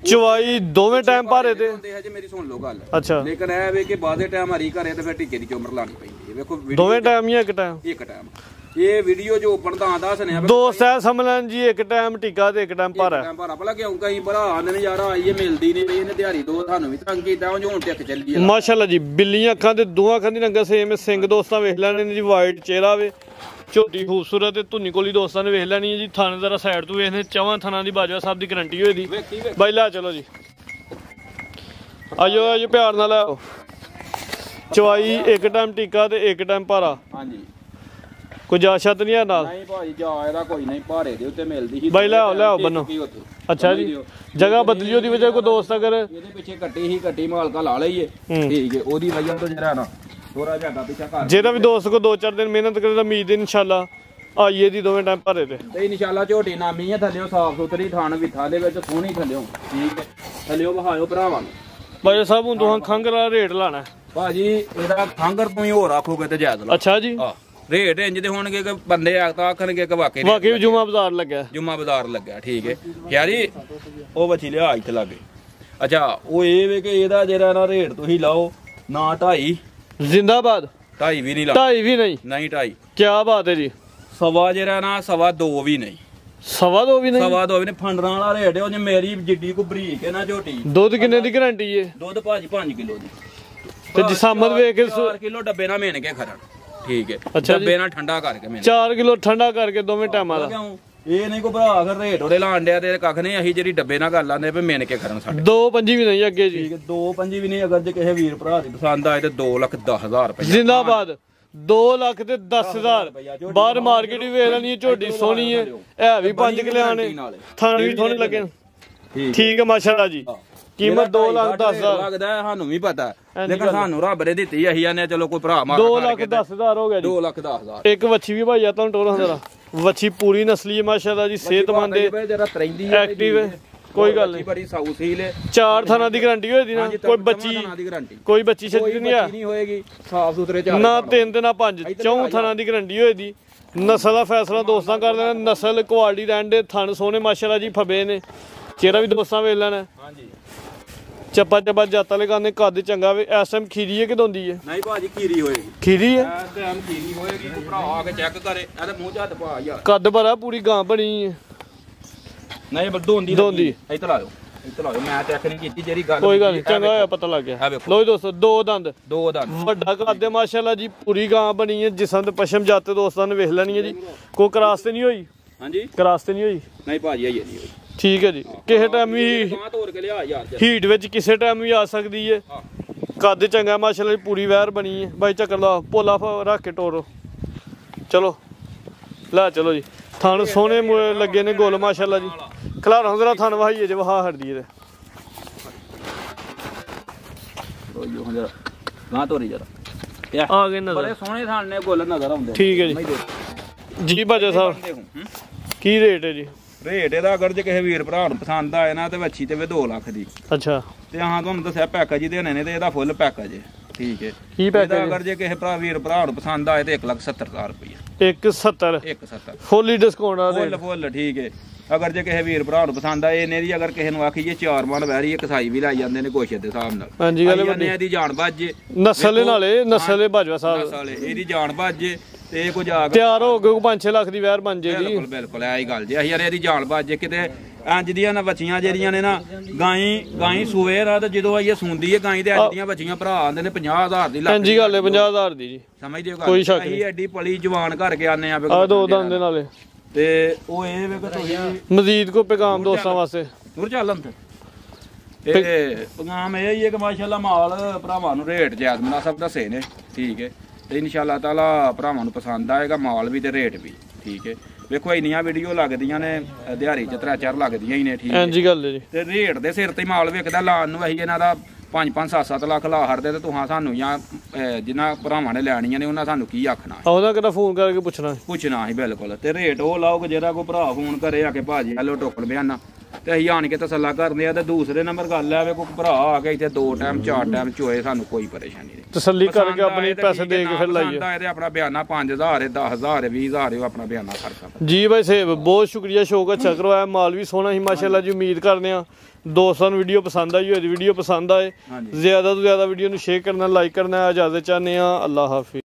ਚਵਾਈ ਦੋਵੇਂ ਟਾਈਮ ਭਾਰੇ ਤੇ ਹੁੰਦੇ ਹਜੇ ਮੇਰੀ ਸੁਣ ਲਓ ਗੱਲ ਅੱਛਾ ਲੇਕਿਨ ਇਹ ਵੇ ਕਿ ਬਾਅਦ ਦੇ ਟਾਈਮ ਹਰੀ ਘਰੇ ਤੇ ਫਿਰ ਟਿੱਕੇ ਦੀ ਚੋਮਰ ਲਾਣੀ ਪੈਂਦੀ ਹੈ ਵੇਖੋ ਦੋਵੇਂ ਟਾਈਮ ਹੀ ਇੱਕ ਟਾਈਮ ਇਹ ਵੀਡੀਓ ਜੋ ਓਪਨ ਤਾਂ ਆਂਦਾ ਸਨਿਆ ਦੋਸਤ ਹੈ ਸਮਝ ਲੈਣ ਜੀ ਇੱਕ ਟਾਈਮ ਟਿੱਕਾ ਤੇ ਇੱਕ ਟਾਈਮ ਭਾਰਾ ਭਾਰਾ ਭਲਾ ਕਿਉਂ ਕਈ ਭਰਾ ਆਂਦੇ ਨੇ ਯਾਰ ਆਈਏ ਮਿਲਦੀ ਨਹੀਂ ਇਹਨੇ ਦਿਹਾੜੀ ਦੋ ਸਾਨੂੰ ਵੀ ਤੰਗ ਕੀਤਾ ਉਹ ਹੁਣ ਟਿੱਕ ਚੱਲੀ ਆ ਮਾਸ਼ਾਅੱਲਾ ਜੀ ਬਿੱਲੀਆਂ ਅੱਖਾਂ ਤੇ ਦੋਹਾਂ ਅੱਖਾਂ ਦੀ ਰੰਗਤ ਸੇਮ ਸਿੰਘ ਦੋਸਤਾਂ ਵੇਖ ਲੈਣੇ ਨੇ ਜੀ ਵਾਈਟ ਚਿਹਰਾ ਵੇ ਝੋਟੀ ਖੂਬਸੂਰਤ ਤੇ ਧੁੰਨੀ ਕੋਲੀ ਦੋਸਤਾਂ ਨੇ ਵੇਖ ਲੈਣੀ ਹੈ ਜੀ ਥਾਣੇ ਜ਼ਰਾ ਸਾਈਡ ਤੋਂ ਵੇਖਨੇ ਚਵਾਂ ਥਾਣਾ ਦੀ ਬਾਜਵਾ ਸਾਹਿਬ ਦੀ ਗਰੰਟੀ ਹੋਈ ਦੀ ਬਾਈ ਲਾ ਚਲੋ ਜੀ ਆਜੋ ਪਿਆਰ ਨਾਲ ਆਓ ਚਵਾਈ ਇੱਕ ਟਾਈਮ ਟਿੱਕਾ ਤੇ ਇੱਕ ਟਾਈਮ ਭਾਰਾ ਹਾਂਜੀ ਕੋਈ ਜਾਸ਼ਤ ਨਹੀਂ ਆ ਨਾਲ ਨਹੀਂ ਭਾਈ ਜਾ ਇਹਦਾ ਕੋਈ ਨਹੀਂ ਭਾਰੇ ਦੇ ਉੱਤੇ ਮਿਲਦੀ ਸੀ ਬਾਈ ਲਿਆਓ ਬੰਨੋ ਅੱਛਾ ਜੀ ਜਗ੍ਹਾ ਬਦਲੀ ਉਹਦੀ ਵਜ੍ਹਾ ਕੋਈ ਦੋਸਤ ਅਗਰ ਇਹਦੇ ਪਿੱਛੇ ਕੱਟੀ ਮਾਲਕਾ ਲਾ ਲਈਏ ਠੀਕ ਹੈ ਉਹਦੀ ਵਜ੍ਹਾ ਤੋਂ ਜਿਹੜਾ ਨਾ ਥੋੜਾ ਜਿਹਾ ਪਿੱਛਾ ਕਰ ਜਿਹੜਾ ਵੀ ਦੋਸਤ ਕੋ 2-4 ਦਿਨ ਮਿਹਨਤ ਕਰੇ ਤਾਂ ਉਮੀਦ ਇਨਸ਼ਾਅੱਲਾ ਆਈਏ ਦੀ ਦੋਵੇਂ ਟਾਈਮ ਭਰੇ ਤੇ ਇਨਸ਼ਾਅੱਲਾ ਝੋਟੀ ਨਾਮੀ ਹੈ ਥੱਲਿਓ ਸਾਫ ਸੁਥਰੀ ਥਾਣ ਵਿਥਾ ਦੇ ਵਿੱਚ ਸੋਹਣੀ ਥੱਲਿਓ ਠੀਕ ਹੈ ਥੱਲਿਓ ਵਹਾਇਓ ਭਰਾਵਾਂ ਨੂੰ ਬਾਈ ਸਾਹਿਬ ਹੁਣ ਤੁਹਾਨੂੰ ਖੰਗਰ ਦਾ ਰੇਟ ਲਾਣਾ ਭਾਜੀ ਇਹਦਾ ਖੰਗਰ ਤੋਂ ਹੀ ਹੋਰ ਆਖੋਗੇ ਤੇ ਜਾਇਜ਼ ਲਾ ਅੱਛਾ ਜੀ ਰੇਟ ਇੰਜ ਦੇ ਹੋਣਗੇ ਕਿ ਬੰਦੇ ਆਖਤਾ ਆਖਣਗੇ ਕਿ ਵਾਕਈ ਜੁਮਾ ਬਾਜ਼ਾਰ ਲੱਗਿਆ ਲੱਗਿਆ ਠੀਕ ਹੈ ਯਾਰੀ ਉਹ ਬੱਚੀ ਲਿਆ ਇੱਥੇ ਲੱਗੇ ਅੱਛਾ ਉਹ ਇਹ ਵੇ ਕਿ ਇਹਦਾ ਜਿਹੜਾ ਨਾ ਰੇਟ ਤੁਸੀਂ ਲਾਓ ਨਾ 2.5 ਜ਼ਿੰਦਾਬਾਦ 2.5 ਵੀ ਨਹੀਂ ਲਾ 2.5 ਵੀ ਨਹੀਂ 2.5 ਕੀ ਬਾਤ ਹੈ ਜੀ ਸਵਾ ਜਿਹੜਾ ਨਾ ਸਵਾ 2 ਵੀ ਨਹੀਂ, ਸਵਾ 2 ਵੀ ਨਹੀਂ, ਸਵਾ 2 ਵੀ ਨਹੀਂ। ਫੰਡਰਾਂ ਵਾਲਾ ਰੇਟ ਉਹ ਮੇਰੀ ਜਿੱਡੀ ਕੋ ਬਰੀਕ ਹੈ ਨਾ ਝੋਟੀ। ਦੁੱਧ ਕਿੰਨੇ ਦੀ ਗਾਰੰਟੀ ਏ? ਦੁੱਧ ਭਾਜੀ 5 ਕਿਲੋ ਦੀ ਤੇ ਜਿਸਾਮਤ ਵੇਖ ਕੇ 4 ਕਿਲੋ ਡੱਬੇ ਨਾਲ ਮੇਨ ਕੇ ਖਰਨ, ਠੀਕ ਹੈ। ਅੱਛਾ ਜੀ। ਡੱਬੇ ਨਾਲ ਠੰਡਾ ਕਰਕੇ ਮੇਨ 4 ਕਿਲੋ ਠੰਡਾ ਕਰਕੇ ਦੋਵੇਂ ਟਾਈਮਾਂ ਦਾ। ਕਿਉਂ ਇਹ ਨਹੀਂ ਕੋ ਭਰਾ ਫਿਰ ਰੇਟ ਉਹਦੇ ਲਾਣ ਡਿਆ ਤੇ ਕੱਖ ਨਹੀਂ। ਅਸੀਂ ਜਿਹੜੀ ਡੱਬੇ ਨਾਲ ਗੱਲ ਆਂਦੇ ਵੀ ਮੇਨ ਕੇ ਖਰਨ ਸਾਡੇ 2.5 ਵੀ ਨਹੀਂ ਅੱਗੇ ਜੀ, ਠੀਕ ਹੈ। 2.5 ਵੀ ਨਹੀਂ। ਅਗਰ ਜੇ ਕਿਸੇ ਵੀਰ ਭਰਾ ਦੀ ਪਸੰਦ ਆਏ ਤੇ 2,10,000 ਰੁਪਏ ਜ਼ਿੰਦਾਬਾਦ। 2 ਲੱਖ ਤੇ 10,000 ਬਾਹਰ ਮਾਰਕੀਟ ਵੀ ਵੇਖ ਲੈਣੀ ਹੈ। ਝੋਟੀ ਸੋਹਣੀ ਹੈ, ਹੈ ਵੀ 5 ਕਿਲਿਆਂ ਨੇ, ਥਣ ਵੀ ਸੋਹਣੇ ਲੱਗੇ। ਠੀਕ ਹੈ ਮਾਸ਼ਾਅੱਲਾ ਜੀ। ਕੀਮਤ 2,10,000 ਲੱਗਦਾ ਹੈ, ਸਾਨੂੰ ਵੀ ਪਤਾ, ਲੇਕਿਨ ਸਾਨੂੰ ਰੱਬ ਨੇ ਦਿੱਤੀ। ਅਸੀਂ ਆਨੇ ਚਲੋ ਕੋਈ ਭਰਾ ਮਾਰ 2,10,000 ਹੋ ਗਿਆ ਜੀ। 2,10,000। ਇੱਕ ਵੱਛੀ ਵੀ ਭਾਈਆ ਤੁਹਾਨੂੰ ਟੋਲ ਹੁੰਦਾ, ਵੱਛੀ ਪੂਰੀ ਨਸਲੀ ਹੈ ਮਾਸ਼ਾਅੱਲਾ ਜੀ, ਸਿਹਤਮੰਦ ਹੈ, ਜਰਾ ਤਰੈਂਦੀ ਐਕਟਿਵ ਹੈ, ਕੋਈ ਗੱਲ ਨਹੀਂ। ਬੜੀ ਸਾਊ ਸੀਲ ਹੈ। 4 ਥਾਨਾਂ ਦੀ ਗਾਰੰਟੀ ਹੋਈ ਦੀ ਨਾ, ਕੋਈ ਬੱਚੀ ਕੋਈ ਬੱਚੀ ਛੱਡੀ ਨਹੀਂ ਆ, ਨਹੀਂ ਹੋਏਗੀ। ਸਾਫ ਸੁਥਰੇ ਚਾਰ ਨਾ 3 ਤੇ ਨਾ 5, 4 ਥਾਨਾਂ ਦੀ ਗਾਰੰਟੀ ਹੋਈ ਦੀ। ਨਸਲ ਦਾ ਫੈਸਲਾ ਦੋਸਤਾਂ ਕਰ ਲੈਣਾ, ਨਸਲ ਕੁਆਲਿਟੀ ਰਹਿੰਦੇ, ਥਣ ਸੋਹਣੇ ਮਾਸ਼ਾਅੱਲਾ ਜੀ, ਫਬੇ ਨੇ, ਚਿਹਰਾ ਵੀ ਦੋਸਤਾਂ ਵੇਖ ਲੈਣਾ। ਹਾਂਜੀ ਚੱਪਾ ਚੱਪਾ ਜਾਤਾ ਲਗਾਉਂਦੇ, ਕੱਦ ਚੰਗਾ ਵੇ। ਇਸ ਟਾਈਮ ਖੀਰੀ ਹੈ ਕਿ ਦੋਂਦੀ ਹੈ? ਨਹੀਂ ਭਾਜੀ ਖੀਰੀ ਹੋਏਗੀ, ਖੀਰੀ ਹੈ। ਇਸ ਟਾਈਮ ਖੀਰੀ ਹੋਏਗੀ। ਕੋਈ ਭਰਾ ਆ ਕੇ ਚੈੱਕ ਕਰੇ, ਇਹਦੇ ਮੂੰਹ 'ਚ ਹੱਥ ਪਾ ਯਾਰ। ਕੱਦ ਭਰਾ ਪੂਰੀ ਗਾਂ ਬਣੀ ਹੈ। ਨਹੀਂ ਬਲ ਦੋਂਦੀ ਦੋਂਦੀ। ਇੱਧਰ ਆ ਜਾਓ, ਇੱਧਰ ਆ ਜਾਓ। ਮੈਂ ਚੈੱਕ ਨਹੀਂ ਕੀਤੀ ਜਿਹੜੀ ਗੱਲ। ਕੋਈ ਗੱਲ ਨਹੀਂ, ਚੰਗਾ ਹੋਇਆ ਪਤਾ ਲੱਗ ਗਿਆ। ਲੋ ਜੀ ਦੋਸਤੋ, 2 ਦੰਦ, 2 ਦੰਦ, ਵੱਡਾ ਕੱਦ ਹੈ ਮਾਸ਼ਾਅੱਲਾ ਜੀ, ਪੂਰੀ ਗਾਂ ਬਣੀ ਹੈ। ਜਿਸਮ ਤੇ ਪਸ਼ਮ ਜਾਤੇ ਦੋਸਤਾਂ ਨੇ ਵੇਖ ਲੈਣੀ ਹੈ ਜੀ। ਕੋਈ ਕਰਾਸ ਤੇ ਨਹੀਂ ਹੋਈ? ਹਾਂਜੀ ਕਰਾਸ ਤੇ ਨਹੀਂ ਹੋਈ? ਨਹੀਂ ਭਾਜੀ ਆਈ ਨਹੀਂ ਹੋਈ। ਠੀਕ ਹੈ ਜੀ। ਕਿਸੇ ਟਾਈਮ ਵੀ ਗਾਂ ਤੋੜ ਕੇ ਲਿਆ ਯਾਰ। ਹੀਟ ਵਿੱਚ ਕਿਸੇ ਟਾਈਮ ਵੀ ਆ ਸਕਦੀ ਹੈ। ਕੱਦ ਚੰਗਾ ਮਾਸ਼ਾਅੱਲਾ ਜੀ, ਪੂਰੀ ਵੈਰ ਬਣੀ ਹੈ। ਬਾਈ ਚੱਕਰ ਲਾ, ਪੋਲਾ ਰੱਖ ਕੇ ਟੋਰੋ। ਚਲੋ ਲੈ ਚਲੋ ਜੀ। ਥਣ ਸੋਹਣੇ ਲੱਗੇ ਨੇ ਗੋਲ ਮਾਸ਼ਾਅੱਲਾ ਜੀ। ਖਲਾਰਾ ਹੁੰਦਰਾ ਥਣ ਵਹਾਈਏ ਜੇ ਵਹਾ ਹਟਦੀ ਹੈ। ਗਾਂ ਤੋਰੀ ਜਰਾ ਆ ਗਏ ਨਜ਼ਰ, ਬੜੇ ਸੋਹਣੇ ਥਣ ਨੇ, ਗੁੱਲ ਨਜ਼ਰ ਆਉਂਦੇ। ਠੀਕ ਹੈ ਜੀ। ਜੀ ਬਾਜਾ ਸਾਹਿਬ, ਕੀ ਰੇਟ ਹੈ ਜੀ? ਰੇਟ ਇਹਦਾ ਅਗਰ ਜੇ ਕਿਸੇ ਵੀਰ ਭਰਾ ਨੂੰ ਪਸੰਦ ਆਏ ਨਾ ਤੇ ਵੱਛੀ ਤੇ 2 ਲੱਖ ਦੀ। ਅੱਛਾ। ਤੇ ਹਾਂ ਤੁਹਾਨੂੰ ਦੱਸਿਆ ਪੈਕੇਜ ਹੀ ਦੇਣੇ ਨੇ ਤੇ ਇਹਦਾ ਫੁੱਲ ਪੈਕੇਜ ਹੈ, ਠੀਕ ਹੈ। ਕੀ ਪੈਕੇਜ? ਅਗਰ ਜੇ ਕਿਸੇ ਵੀਰ ਭਰਾ ਨੂੰ ਪਸੰਦ ਆਏ ਤੇ 1,70,000 ਰੁਪਏ। 1,70? 1,70 ਫੁੱਲੀ ਡਿਸਕਾਊਂਟ ਆ ਦੇ ਫੁੱਲ, ਠੀਕ ਹੈ। ਅਗਰ ਜੇ ਕਿਸੇ ਵੀਰ ਭਰਾ ਨੂੰ ਪਸੰਦ ਆਏ ਇਹਨੇ ਦੀ, ਅਗਰ ਕਿਸੇ ਨੂੰ ਆਖੀਏ 4 ਮਣ ਵੈਰੀ, ਇੱਕ ਸਾਈ ਵੀ ਲਾਈ ਜਾਂਦੇ ਨੇ ਗੋਸ਼ੇ ਦੇ ਹਿਸਾਬ ਨਾਲ। ਹਾਂਜੀ ਗੱਲ ਵੱਡੀ। ਇਹਦੀ ਜਾਨ ਬਾਜੇ ਨਸਲ ਨਾਲੇ, ਨਸਲ ਬਾਜਵਾ ਸਾਹਿਬ ਨਾਲੇ ਇਹਦੀ ਜਾਨ ਬਾਜੇ ਤੇ ਇਹ ਕੁਝ ਆ ਤਿਆਰ ਹੋ ਗਏ 5-6 ਲੱਖ ਦੀ ਵੈਰ ਬਣ ਜੇਗੀ। ਬਿਲਕੁਲ ਬਿਲਕੁਲ ਐ ਗੱਲ ਜੇ। ਅਸੀਂ ਯਾਰ ਇਹਦੀ ਜਾਨ ਬਾਜੇ ਕਿਤੇ ਇੰਜ ਦੀਆਂ ਨਾ ਬੱਚੀਆਂ ਜਿਹੜੀਆਂ ਨੇ ਨਾ, ਗਾਈ ਸੂਏ ਨਾ, ਤੇ ਜਦੋਂ ਆਈਏ ਸੁੰਦੀ ਹੈ ਗਾਈ ਤੇ ਇੰਜ ਦੀਆਂ ਬੱਚੀਆਂ ਭਰਾ ਆਂਦੇ ਨੇ 50,000 ਦੀ। ਹਾਂਜੀ ਗੱਲ ਹੈ, 50,000 ਦੀ ਜੀ। ਸਮਝਦੇ ਹੋ ਕੋਈ ਗੱਲ? ਸ਼ੱਕ ਅਸੀਂ ਐਡੀ ਪਲੀ ਜਵਾਨ ਕਰਕੇ ਆਨੇ ਆ। 2 ਦੰਦ ਦੇ ਨਾਲੇ ਤੇ ਉਹ ਇਹ ਵੇ ਤੁਸੀਂ ਮਜ਼ੀਦ ਕੋ ਪੈਗਾਮ ਦੋਸਤਾਂ ਵਾਸਤੇ ਦੂਰ ਚੱਲਣ ਤੇ ਪੈਗਾਮ ਇਹ ਹੀ ਹੈ ਕਿ ਮਾਸ਼ਾਅੱਲਾ ਮਾਲ ਭਰਾਵਾਂ ਨੂੰ ਰੇਟ ਜਾਇਜ਼ ਮੁਨਾਸਬ ਦੱਸੇ ਨੇ, ਠੀਕ ਹੈ। ਤੇ ਇਨਸ਼ਾਅੱਲਾ ਤਾਲਾ ਭਰਾਵਾਂ ਨੂੰ ਪਸੰਦ ਆਏਗਾ, ਮਾਲ ਵੀ ਤੇ ਰੇਟ ਵੀ, ਠੀਕ ਹੈ। ਵੇਖੋ ਇੰਨੀਆਂ ਵੀਡੀਓ ਲੱਗਦੀਆਂ ਨੇ ਦਿਹਾੜੀ 'ਚ 3-4 ਲੱਗਦੀਆਂ ਹੀ ਨੇ, ਠੀਕ ਹੈ। ਹਾਂਜੀ ਗੱਲ ਹੈ ਜੀ। ਤੇ ਰੇਟ ਦੇ ਸਿਰ ਤੇ ਮਾਲ ਵੇਖਦਾ ਲਾਣ ਨੂੰ। ਅਸੀਂ ਇਹਨਾਂ ਦਾ 5-5 7-7 ਲੱਖ ਲਾ ਹਰਦੇ ਤੇ ਤੁਹਾਂ ਸਾਨੂੰ ਜਾਂ ਜਿਨ੍ਹਾਂ ਭਰਾਵਾਂ ਨੇ ਲੈਣੀਆਂ ਨੇ ਉਹਨਾਂ ਸਾਨੂੰ ਕੀ ਆਖਣਾ? ਉਹਦਾ ਕਿਹੜਾ ਫੋਨ ਕਰਕੇ ਪੁੱਛਣਾ ਸੀ ਬਿਲਕੁਲ। ਤੇ ਰੇਟ ਉਹ ਲਾਓ ਕਿ ਜਿਹੜਾ ਕੋਈ ਭਰਾ ਫੋਨ ਕਰੇ ਆ ਕੇ ਭਾਜੀ ਹੈਲੋ ਟੋਕਣ ਬਿਆਨਾ, ਤੇ ਅਸੀਂ ਆਣ ਕੇ ਤਸੱਲਾ ਕਰਦੇ ਆ। ਤੇ ਦੂਸਰੇ ਨੰਬਰ ਗੱਲ ਹੈ ਕੋਈ ਭਰਾ ਆ ਕੇ ਇੱਥੇ 2 ਟਾਈਮ 4 ਟਾਈਮ ਚੋਏ, ਸਾਨੂੰ ਕੋਈ ਪਰੇਸ਼ਾਨੀ ਨਹੀਂ। ਤਸੱਲੀ ਕਰਕੇ ਆਪਣੇ ਪੈਸੇ ਦੇ ਕੇ ਫਿਰ ਲਾਈਏ। ਤੇ ਆਪਣਾ ਬਿਆਨਾ 5,000 10,000 20,000 ਆਪਣਾ ਬਿਆਨਾ ਕਰ ਸਕਦਾ ਜੀ। ਬਾਈ ਸੇਬ ਬਹੁਤ ਸ਼ੁਕਰੀਆ, ਸ਼ੌਕ ਅੱਛਾ ਕਰਵਾਇਆ, ਮਾਲ ਵੀ ਸੋਹਣਾ ਸੀ ਮਾਸ਼ਾਅੱਲਾ ਜੀ। ਉਮੀਦ ਕਰਦੇ ਆ ਦੋਸਤਾਂ ਨੂੰ ਵੀਡੀਓ ਪਸੰਦ ਆਈ ਹੋਈ। ਵੀਡੀਓ ਪਸੰਦ ਆਏ ਜ਼ਿਆਦਾ ਤੋਂ ਜ਼ਿਆਦਾ ਵੀਡੀਓ ਨੂੰ ਸ਼ੇਅਰ ਕਰਨਾ, ਲਾਈਕ ਕਰਨਾ। ਇਜਾਜ਼ਤ ਚਾਹੁੰਦੇ ਆ। ਅੱਲਾਹ ਹਾਫਿਜ਼।